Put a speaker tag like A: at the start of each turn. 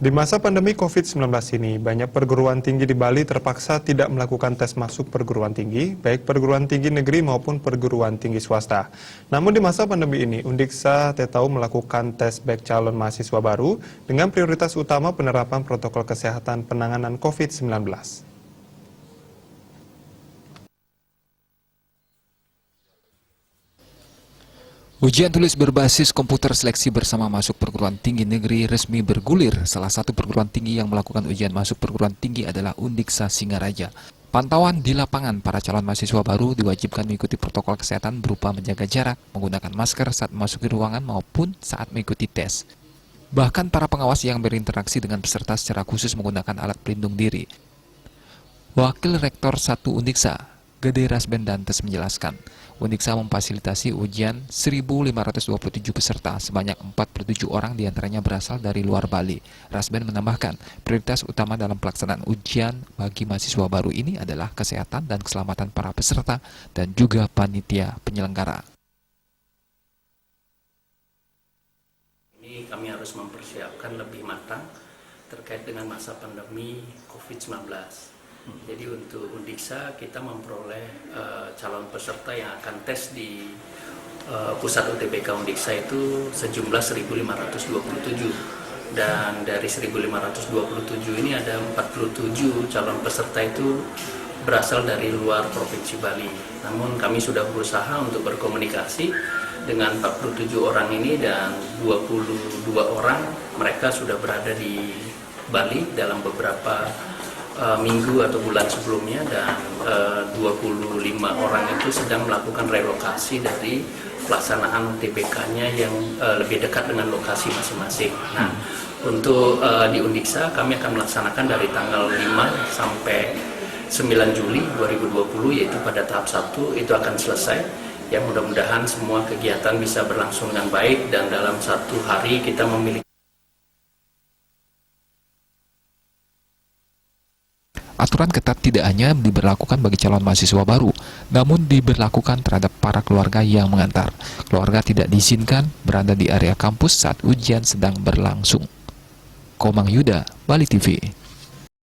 A: Di masa pandemi COVID-19 ini, banyak perguruan tinggi di Bali terpaksa tidak melakukan tes masuk perguruan tinggi, baik perguruan tinggi negeri maupun perguruan tinggi swasta. Namun di masa pandemi ini, Undiksa Tetau melakukan tes baik calon mahasiswa baru dengan prioritas utama penerapan protokol kesehatan penanganan COVID-19.
B: Ujian tulis berbasis komputer seleksi bersama masuk perguruan tinggi negeri resmi bergulir. Salah satu perguruan tinggi yang melakukan ujian masuk perguruan tinggi adalah Undiksa Singaraja. Pantauan di lapangan, para calon mahasiswa baru diwajibkan mengikuti protokol kesehatan berupa menjaga jarak, menggunakan masker saat memasuki ruangan maupun saat mengikuti tes. Bahkan para pengawas yang berinteraksi dengan peserta secara khusus menggunakan alat pelindung diri. Wakil Rektor 1 Undiksa, Gede Rasben Dantes menjelaskan, Undiksa memfasilitasi ujian 1.527 peserta, sebanyak 47 orang diantaranya berasal dari luar Bali. Rasben menambahkan, prioritas utama dalam pelaksanaan ujian bagi mahasiswa baru ini adalah kesehatan dan keselamatan para peserta dan juga panitia penyelenggara.
C: Ini kami harus mempersiapkan lebih matang terkait dengan masa pandemi COVID-19. Jadi untuk Undiksa kita memperoleh calon peserta yang akan tes di pusat UTBK Undiksa itu sejumlah 1.527, dan dari 1.527 ini ada 47 calon peserta itu berasal dari luar Provinsi Bali. Namun kami sudah berusaha untuk berkomunikasi dengan 47 orang ini, dan 22 orang mereka sudah berada di Bali dalam beberapa minggu atau bulan sebelumnya, dan 25 orang itu sedang melakukan relokasi dari pelaksanaan UTBK-nya yang lebih dekat dengan lokasi masing-masing. Nah, untuk di Undiksa kami akan melaksanakan dari tanggal 5 sampai 9 Juli 2020, yaitu pada tahap 1 itu akan selesai. Ya, mudah-mudahan semua kegiatan bisa berlangsung dengan baik, dan dalam satu hari kita memiliki.
B: Aturan ketat tidak hanya diberlakukan bagi calon mahasiswa baru, namun diberlakukan terhadap para keluarga yang mengantar. Keluarga tidak diizinkan berada di area kampus saat ujian sedang berlangsung. Komang Yuda, Bali TV.